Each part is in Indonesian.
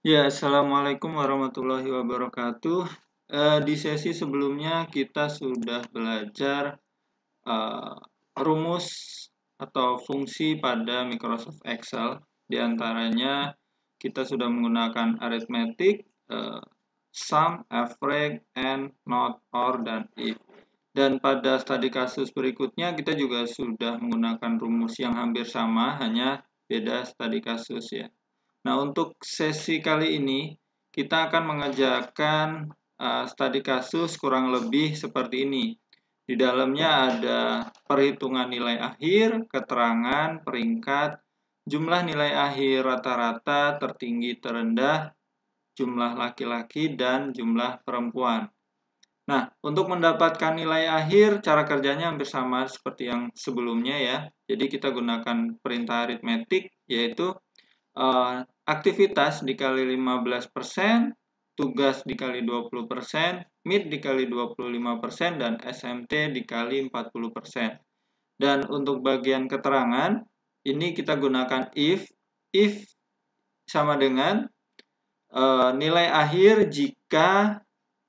Ya, assalamualaikum warahmatullahi wabarakatuh. Di sesi sebelumnya kita sudah belajar eh, rumus atau fungsi pada Microsoft Excel. Di antaranya kita sudah menggunakan arithmetic, sum, average, and, not, or, dan if. Dan pada studi kasus berikutnya kita juga sudah menggunakan rumus yang hampir sama, hanya beda studi kasus ya. Nah, untuk sesi kali ini kita akan mengerjakan studi kasus kurang lebih seperti ini. Di dalamnya ada perhitungan nilai akhir, keterangan, peringkat, jumlah nilai akhir rata-rata, tertinggi, terendah, jumlah laki-laki, dan jumlah perempuan. Nah, untuk mendapatkan nilai akhir, cara kerjanya hampir sama seperti yang sebelumnya ya. Jadi kita gunakan perintah aritmetik, yaitu aktivitas dikali 15%, tugas dikali 20%, mid dikali 25%, dan SMT dikali 40%. Dan untuk bagian keterangan, ini kita gunakan if sama dengan nilai akhir jika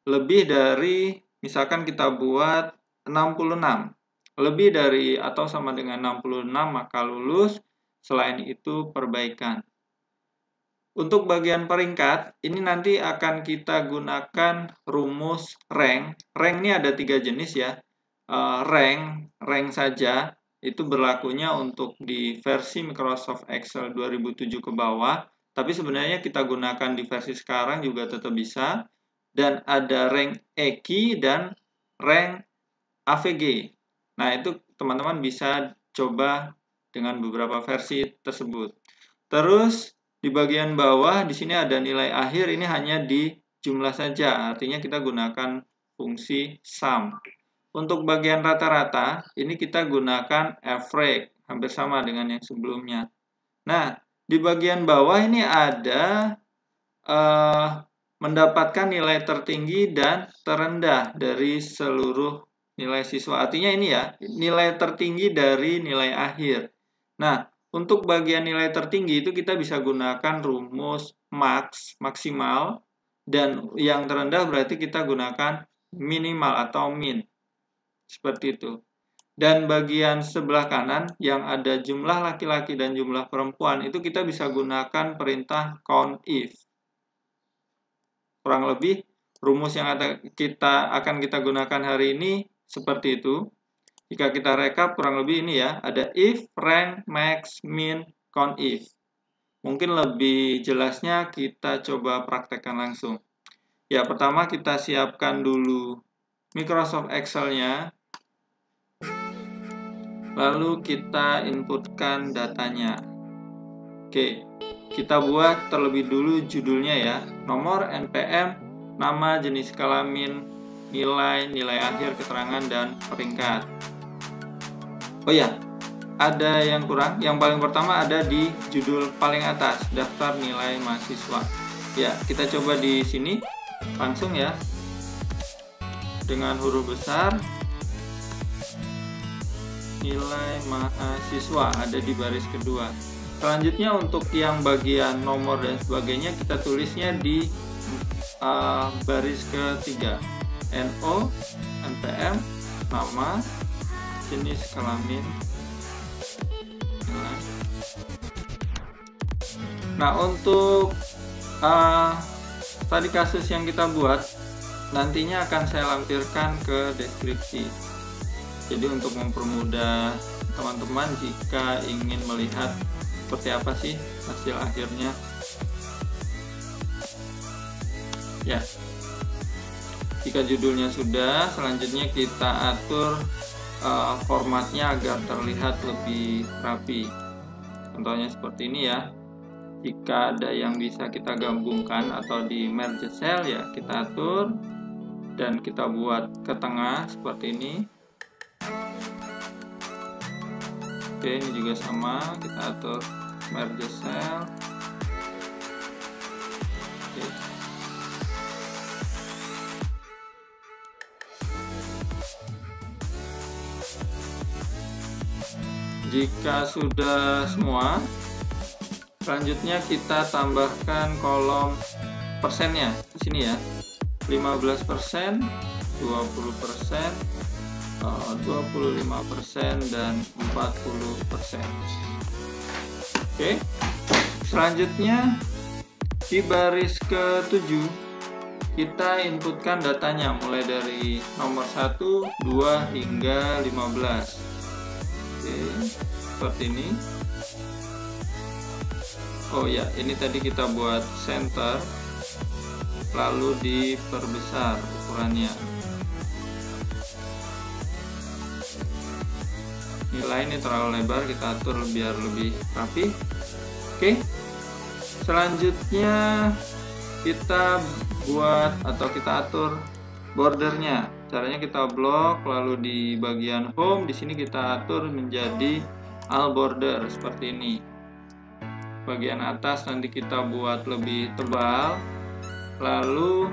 lebih dari, misalkan kita buat 66, lebih dari atau sama dengan 66 maka lulus, selain itu perbaikan. Untuk bagian peringkat, ini nanti akan kita gunakan rumus rank. Rank ini ada 3 jenis ya. Rank saja, itu berlakunya untuk di versi Microsoft Excel 2007 ke bawah. Tapi sebenarnya kita gunakan di versi sekarang juga tetap bisa. Dan ada rank EKI dan rank AVG. Nah, itu teman-teman bisa coba dengan beberapa versi tersebut. Terus di bagian bawah di sini ada nilai akhir, ini hanya di jumlah saja, artinya kita gunakan fungsi sum. Untuk bagian rata-rata, ini kita gunakan average, hampir sama dengan yang sebelumnya. Nah, di bagian bawah ini ada mendapatkan nilai tertinggi dan terendah dari seluruh nilai siswa. Artinya ini ya, nilai tertinggi dari nilai akhir. Nah, untuk bagian nilai tertinggi itu kita bisa gunakan rumus maksimal, dan yang terendah berarti kita gunakan minimal atau min. Seperti itu. Dan bagian sebelah kanan yang ada jumlah laki-laki dan jumlah perempuan itu kita bisa gunakan perintah count if. Kurang lebih rumus yang akan kita gunakan hari ini seperti itu. Jika kita rekap kurang lebih ini ya, ada if, rank, max, min, count if. Mungkin lebih jelasnya kita coba praktekkan langsung. Ya, pertama kita siapkan dulu Microsoft Excel-nya. Lalu kita inputkan datanya. Oke, kita buat terlebih dulu judulnya ya. Nomor, NPM, nama, jenis kelamin, nilai akhir, keterangan, dan peringkat. Oh ya, ada yang kurang. Yang paling pertama ada di judul paling atas, daftar nilai mahasiswa. Ya, kita coba di sini langsung ya. Dengan huruf besar, nilai mahasiswa ada di baris kedua. Selanjutnya untuk yang bagian nomor dan sebagainya kita tulisnya di baris ketiga. NO, NPM, nama, jenis kelamin. Nah, untuk tadi kasus yang kita buat nantinya akan saya lampirkan ke deskripsi. Jadi untuk mempermudah teman-teman jika ingin melihat seperti apa sih hasil akhirnya. Ya. Jika judulnya sudah, selanjutnya kita atur formatnya agar terlihat lebih rapi. Contohnya seperti ini ya. Jika ada yang bisa kita gabungkan atau di merge cell ya kita atur dan kita buat ke tengah seperti ini. Oke, ini juga sama, kita atur merge cell. Oke. Jika sudah semua, Selanjutnya kita tambahkan kolom persennya di sini ya. 15%, 20%, 25% dan 40%. Oke. Selanjutnya di baris ke-7 kita inputkan datanya mulai dari nomor 1, 2 hingga 15. Oke, seperti ini. Oh ya, ini tadi kita buat center, lalu diperbesar ukurannya. Nilai ini terlalu lebar, kita atur biar lebih rapi. Oke. Selanjutnya kita buat atau kita atur bordernya. Caranya kita blok, lalu di bagian home di sini kita atur menjadi all border seperti ini. Bagian atas nanti kita buat lebih tebal. Lalu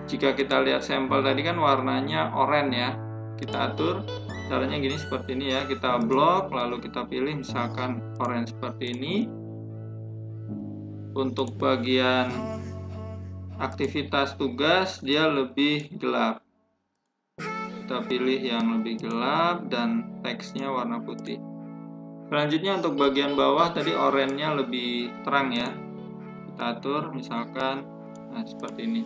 jika kita lihat sampel tadi kan warnanya oranye ya. Kita atur caranya gini seperti ini ya. Kita blok, lalu kita pilih misalkan oranye seperti ini. Untuk bagian aktivitas tugas dia lebih gelap. Kita pilih yang lebih gelap dan teksnya warna putih. Selanjutnya untuk bagian bawah tadi oranye-nya lebih terang ya. Kita atur misalkan seperti ini.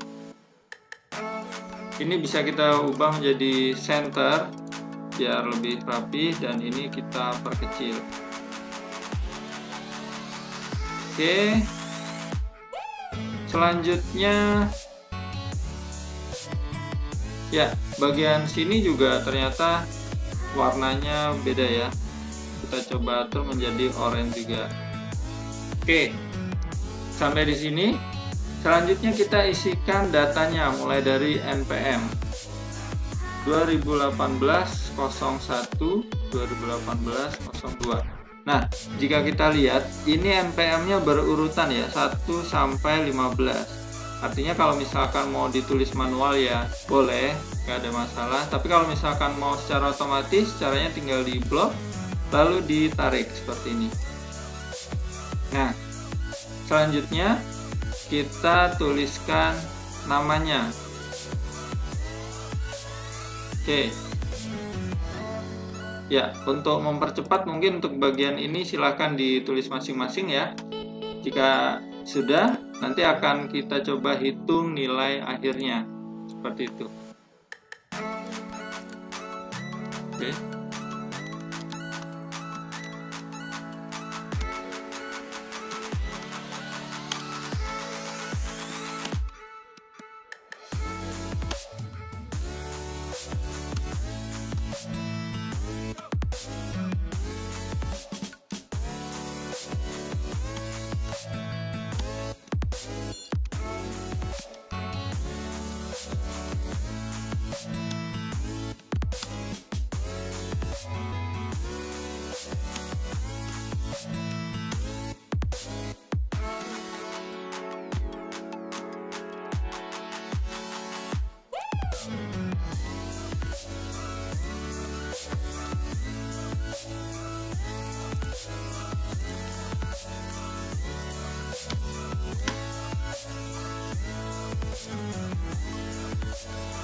Ini bisa kita ubah menjadi center biar lebih rapi dan ini kita perkecil. Oke. Selanjutnya ya, bagian sini juga ternyata warnanya beda ya. Kita coba atur menjadi oranye juga. Oke. Sampai di sini. Selanjutnya kita isikan datanya mulai dari NPM 2018-01 2018-02. Nah, jika kita lihat ini NPM-nya berurutan ya 1 sampai 15. Artinya kalau misalkan mau ditulis manual ya boleh, nggak ada masalah. Tapi kalau misalkan mau secara otomatis, caranya tinggal di blok lalu ditarik seperti ini. Nah, selanjutnya kita tuliskan namanya. Oke. Ya, untuk mempercepat mungkin untuk bagian ini silahkan ditulis masing-masing ya. Jika sudah, nanti akan kita coba hitung nilai akhirnya. Seperti itu. Oke.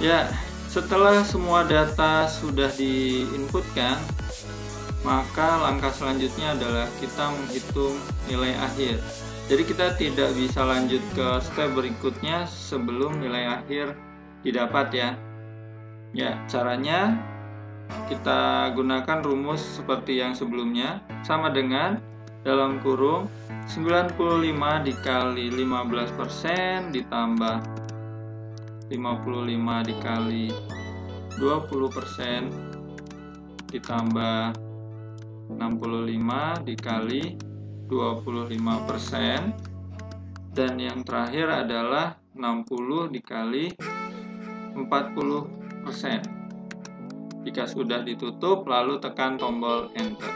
Ya, setelah semua data sudah diinputkan, maka langkah selanjutnya adalah kita menghitung nilai akhir. Jadi kita tidak bisa lanjut ke step berikutnya sebelum nilai akhir didapat ya. Ya, caranya kita gunakan rumus seperti yang sebelumnya, sama dengan dalam kurung 95 dikali 15% ditambah 55 dikali 20% ditambah 65 dikali 25%, dan yang terakhir adalah 60 dikali 40%. Jika sudah ditutup, lalu tekan tombol enter.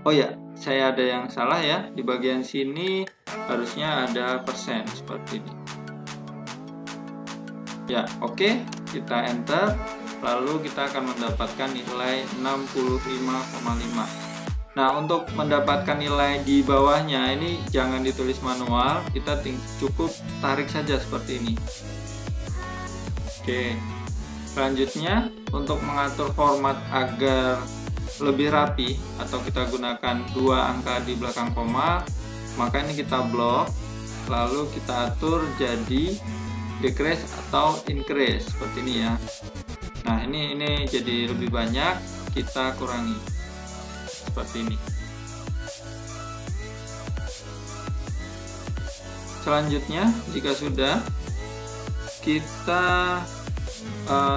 Oh ya, saya ada yang salah ya. Di bagian sini harusnya ada persen seperti ini. Ya, oke. Kita enter. Lalu kita akan mendapatkan nilai 65,5. Nah, untuk mendapatkan nilai di bawahnya ini jangan ditulis manual, kita cukup tarik saja seperti ini. Oke, selanjutnya untuk mengatur format agar lebih rapi atau kita gunakan 2 angka di belakang koma, maka ini kita blok, lalu kita atur jadi decrease atau increase seperti ini ya. Nah, ini jadi lebih banyak, kita kurangi seperti ini. Selanjutnya, jika sudah, kita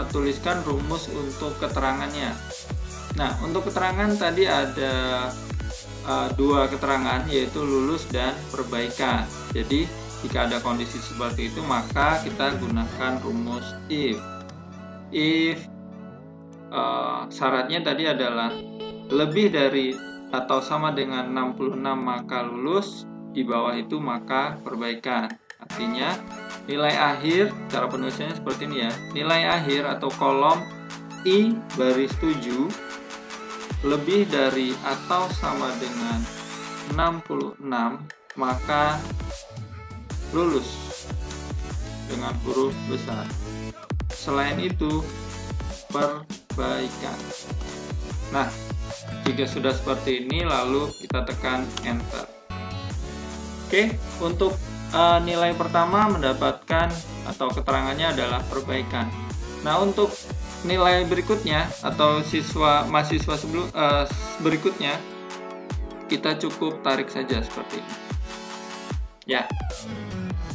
tuliskan rumus untuk keterangannya. Nah, untuk keterangan tadi ada 2 keterangan, yaitu lulus dan perbaikan. Jadi jika ada kondisi seperti itu, maka kita gunakan rumus if. If syaratnya tadi adalah lebih dari atau sama dengan 66 maka lulus, di bawah itu maka perbaikan. Artinya nilai akhir, cara penulisannya seperti ini ya. Nilai akhir atau kolom I baris 7 lebih dari atau sama dengan 66 maka lulus dengan huruf besar. Selain itu perbaikan. Nah, jika sudah seperti ini lalu kita tekan enter. Oke, untuk nilai pertama mendapatkan atau keterangannya adalah perbaikan. Nah, untuk nilai berikutnya atau mahasiswa berikutnya kita cukup tarik saja seperti ini. Ya.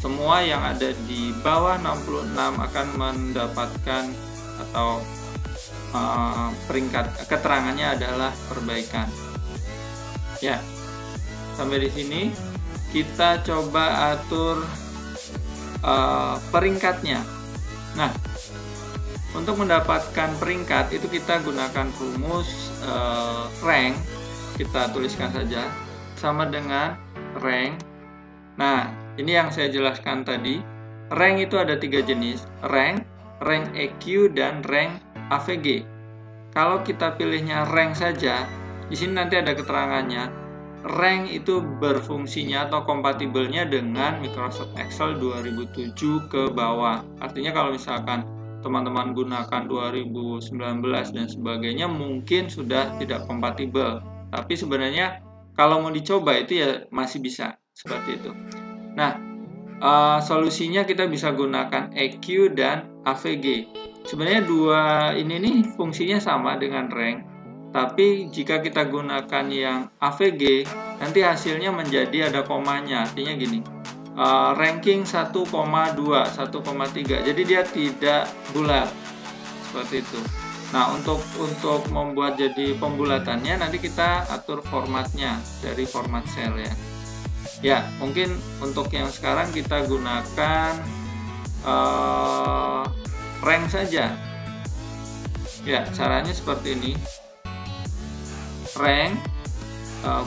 Semua yang ada di bawah 66 akan mendapatkan atau peringkat keterangannya adalah perbaikan. Ya, sampai di sini kita coba atur peringkatnya. Nah, untuk mendapatkan peringkat itu kita gunakan rumus rank. Kita tuliskan saja sama dengan rank. Nah, ini yang saya jelaskan tadi. Rank itu ada 3 jenis: rank EQ, dan rank AVG. Kalau kita pilihnya rank saja, di sini nanti ada keterangannya. Rank itu berfungsinya atau kompatibelnya dengan Microsoft Excel 2007 ke bawah. Artinya kalau misalkan teman-teman gunakan 2019 dan sebagainya mungkin sudah tidak kompatibel. Tapi sebenarnya kalau mau dicoba itu ya masih bisa seperti itu. Nah, solusinya kita bisa gunakan EQ dan AVG. Sebenarnya 2 ini nih fungsinya sama dengan rank. Tapi jika kita gunakan yang AVG, nanti hasilnya menjadi ada komanya. Artinya gini, ranking 1,2, 1,3. Jadi dia tidak bulat. Seperti itu. Nah, untuk membuat jadi pembulatannya nanti kita atur formatnya dari format cell ya. Ya, mungkin untuk yang sekarang kita gunakan rank saja. Ya, caranya seperti ini. Rank,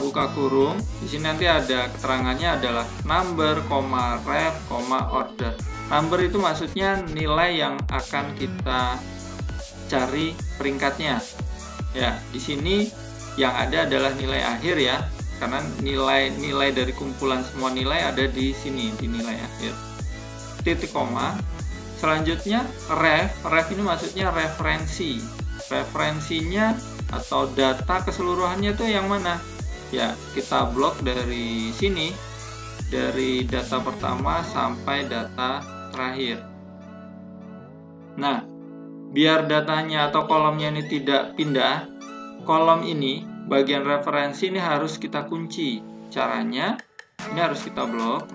buka kurung. Di sini nanti ada keterangannya adalah number, ref, order. Number itu maksudnya nilai yang akan kita cari peringkatnya. Ya, di sini yang ada adalah nilai akhir ya. Karena nilai dari kumpulan semua nilai ada di sini, di nilai akhir. Titik koma. Selanjutnya ref ini maksudnya referensi. Referensinya atau data keseluruhannya itu yang mana? Ya, kita blok dari sini, dari data pertama sampai data terakhir. Nah, biar datanya atau kolomnya ini tidak pindah, kolom ini bagian referensi ini harus kita kunci. Caranya ini harus kita blok,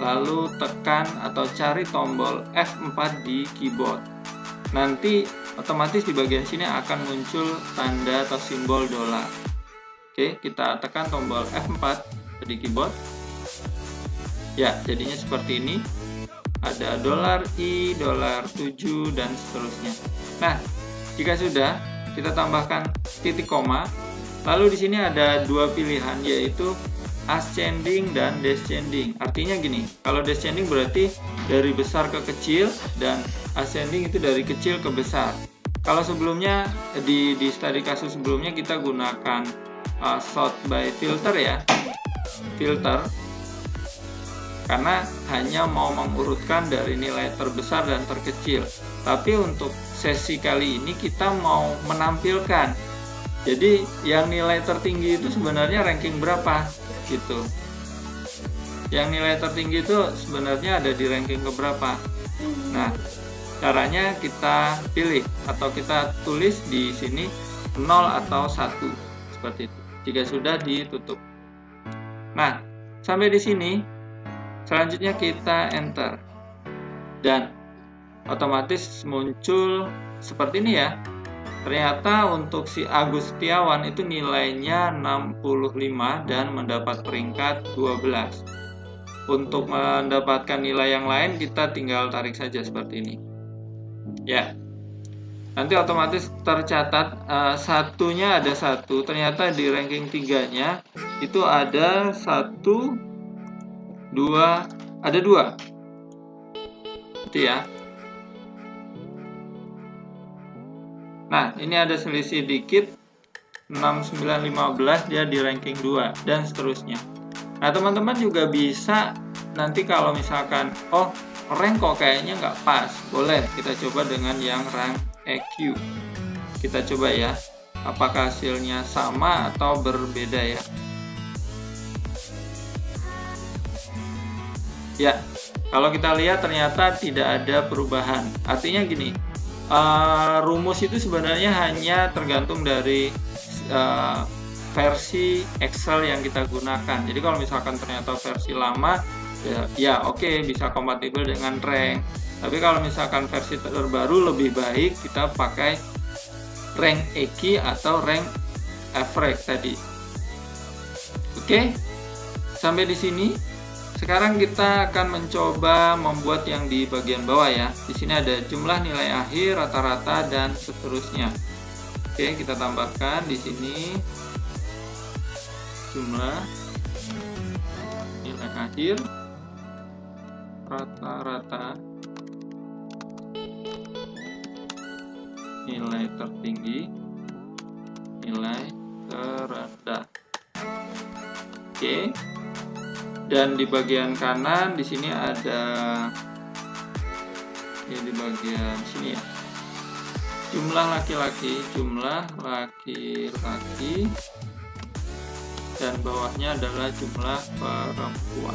lalu tekan atau cari tombol F4 di keyboard. Nanti otomatis di bagian sini akan muncul tanda atau simbol dolar. Oke, kita tekan tombol F4 di keyboard. Ya, jadinya seperti ini. Ada $I, $7 dan seterusnya. Nah, jika sudah, kita tambahkan titik koma. Lalu di sini ada 2 pilihan, yaitu ascending dan descending. Artinya gini, kalau descending berarti dari besar ke kecil, dan ascending itu dari kecil ke besar. Kalau sebelumnya di studi kasus sebelumnya kita gunakan sort by filter ya, filter, karena hanya mau mengurutkan dari nilai terbesar dan terkecil. Tapi untuk sesi kali ini kita mau menampilkan, jadi yang nilai tertinggi itu sebenarnya ranking berapa gitu. Yang nilai tertinggi itu sebenarnya ada di ranking keberapa. Nah, caranya kita pilih atau kita tulis di sini 0 atau 1 seperti itu. Jika sudah ditutup. Nah, sampai di sini selanjutnya kita enter. Dan otomatis muncul seperti ini ya. Ternyata untuk si Agus Setiawan itu nilainya 65 dan mendapat peringkat 12. Untuk mendapatkan nilai yang lain kita tinggal tarik saja seperti ini. Ya. Nanti otomatis tercatat satunya ada 1. Ternyata di ranking 3-nya itu ada 1, 2, ada 2. Itu ya. Nah, ini ada selisih dikit, 6915 dia di ranking 2 dan seterusnya. Nah, teman-teman juga bisa nanti kalau misalkan rank kok kayaknya nggak pas, boleh kita coba dengan yang rank EQ. Kita coba ya, apakah hasilnya sama atau berbeda ya. Ya, kalau kita lihat ternyata tidak ada perubahan. Artinya gini, rumus itu sebenarnya hanya tergantung dari versi Excel yang kita gunakan. Jadi kalau misalkan ternyata versi lama, ya oke, bisa kompatibel dengan rank. Tapi kalau misalkan versi terbaru lebih baik kita pakai rank EQ atau rank average tadi. Oke, sampai di sini. Sekarang kita akan mencoba membuat yang di bagian bawah ya. Di sini ada jumlah nilai akhir, rata-rata, dan seterusnya. Oke, kita tambahkan di sini jumlah nilai akhir, rata-rata, nilai tertinggi, nilai terendah. Oke. Dan di bagian kanan di sini ada ya, di bagian sini ya, jumlah laki-laki, dan bawahnya adalah jumlah perempuan.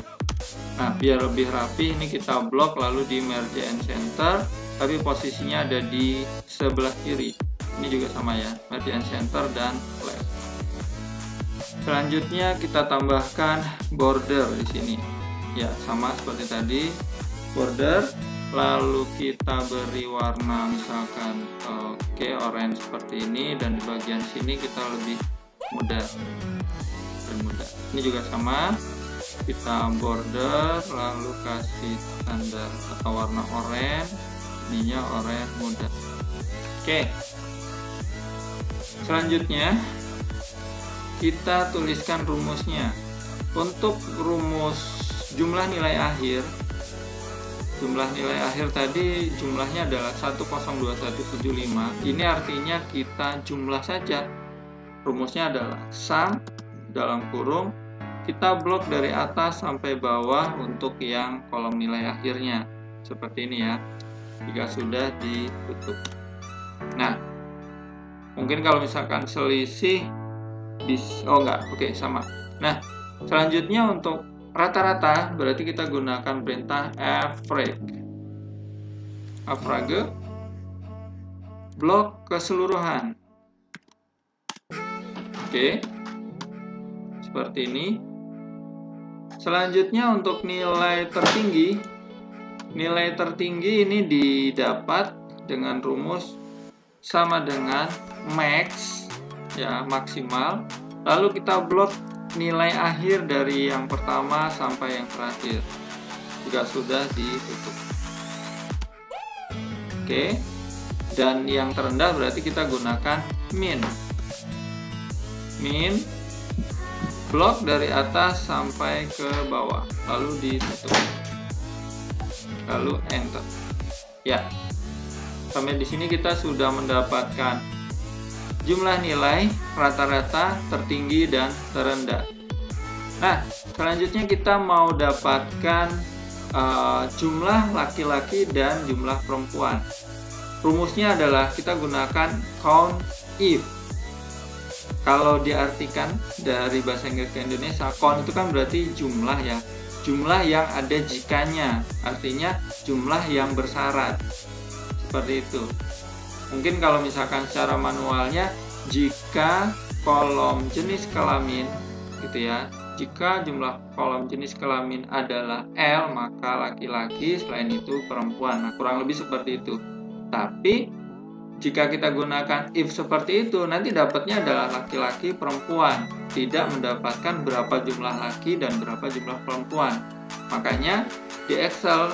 Nah, biar lebih rapi ini kita blok lalu di merge and center, tapi posisinya ada di sebelah kiri. Ini juga sama ya, merge and center dan left. Selanjutnya kita tambahkan border di sini. Ya, sama seperti tadi, border. Lalu kita beri warna misalkan orange seperti ini, dan di bagian sini kita lebih mudah. Ini juga sama. Kita border lalu kasih tanda atau warna oranye. Ininya oranye muda. Oke. Selanjutnya kita tuliskan rumusnya. Untuk rumus jumlah nilai akhir tadi jumlahnya adalah 102175. Ini artinya kita jumlah saja. Rumusnya adalah sum dalam kurung, kita blok dari atas sampai bawah untuk yang kolom nilai akhirnya. Seperti ini ya, jika sudah ditutup. Nah, mungkin kalau misalkan selisih oke, sama. Nah, selanjutnya untuk rata-rata berarti kita gunakan perintah average, blok keseluruhan. Oke, seperti ini. Selanjutnya untuk nilai tertinggi ini didapat dengan rumus sama dengan max ya, maksimal, lalu kita blok nilai akhir dari yang pertama sampai yang terakhir. Jika sudah ditutup. Oke. Dan yang terendah berarti kita gunakan min. Blok dari atas sampai ke bawah, lalu ditutup. Lalu enter. Ya. Sampai di sini kita sudah mendapatkan jumlah nilai rata-rata, tertinggi, dan terendah. Nah, selanjutnya kita mau dapatkan jumlah laki-laki dan jumlah perempuan. Rumusnya adalah kita gunakan count if. Kalau diartikan dari bahasa Inggris ke Indonesia, count itu kan berarti jumlah ya. Jumlah yang ada jikanya, artinya jumlah yang bersyarat. Seperti itu. Mungkin kalau misalkan secara manualnya, jika kolom jenis kelamin gitu ya, jika jumlah kolom jenis kelamin adalah L, maka laki-laki, selain itu perempuan. Nah, kurang lebih seperti itu. Tapi jika kita gunakan if seperti itu, nanti dapatnya adalah laki-laki, perempuan, tidak mendapatkan berapa jumlah laki dan berapa jumlah perempuan. Makanya di Excel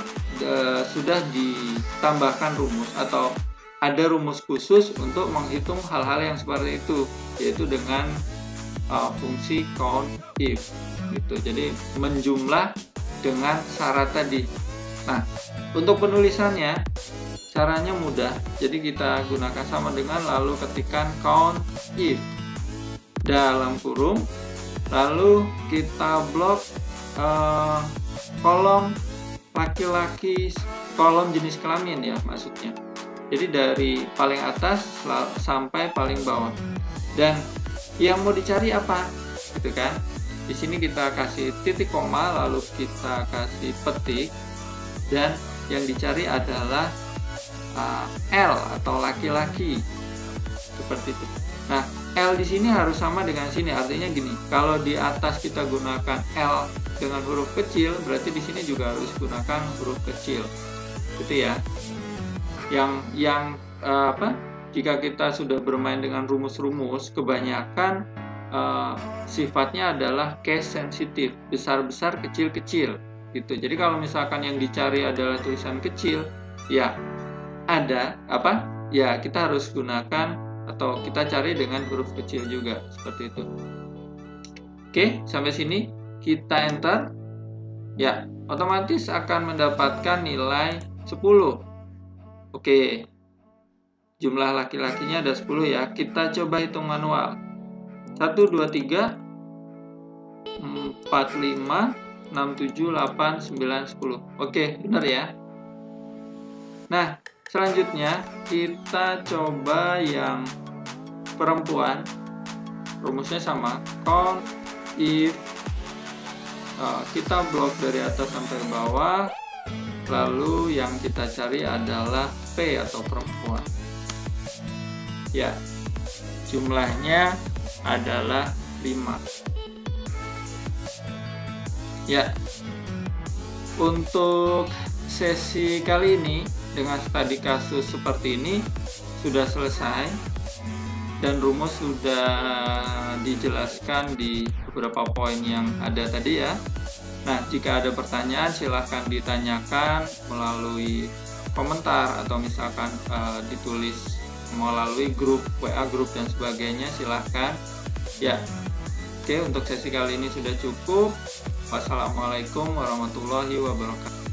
sudah ditambahkan rumus atau ada rumus khusus untuk menghitung hal-hal yang seperti itu, yaitu dengan fungsi count if gitu. Jadi menjumlah dengan syarat tadi. Nah, untuk penulisannya caranya mudah. Jadi kita gunakan sama dengan lalu ketikkan count if dalam kurung, lalu kita blok kolom laki-laki, kolom jenis kelamin ya maksudnya. Jadi dari paling atas sampai paling bawah. Dan yang mau dicari apa? Gitu kan? Di sini kita kasih titik koma, lalu kita kasih petik, dan yang dicari adalah L atau laki-laki. Seperti itu. Nah, L di sini harus sama dengan sini. Artinya gini, kalau di atas kita gunakan L dengan huruf kecil, berarti di sini juga harus gunakan huruf kecil. Gitu ya. Jika kita sudah bermain dengan rumus-rumus, kebanyakan sifatnya adalah case sensitif, besar-besar, kecil-kecil gitu. Jadi kalau misalkan yang dicari adalah tulisan kecil, ya kita harus gunakan atau kita cari dengan huruf kecil juga, seperti itu. Oke, sampai sini kita enter. Ya, otomatis akan mendapatkan nilai 10. Oke, jumlah laki-lakinya ada 10 ya. Kita coba hitung manual. 1, 2, 3, 4, 5, 6, 7, 8, 9, 10. Oke, benar ya. Nah, selanjutnya kita coba yang perempuan. Rumusnya sama. Count if. Kita blok dari atas sampai bawah. Lalu yang kita cari adalah P atau perempuan. Ya, jumlahnya adalah 5. Ya, untuk sesi kali ini dengan studi kasus seperti ini sudah selesai dan rumus sudah dijelaskan di beberapa poin yang ada tadi ya. Nah, jika ada pertanyaan silahkan ditanyakan melalui komentar atau misalkan ditulis melalui grup, WA grup dan sebagainya, silahkan. Ya, oke, untuk sesi kali ini sudah cukup. Wassalamualaikum warahmatullahi wabarakatuh.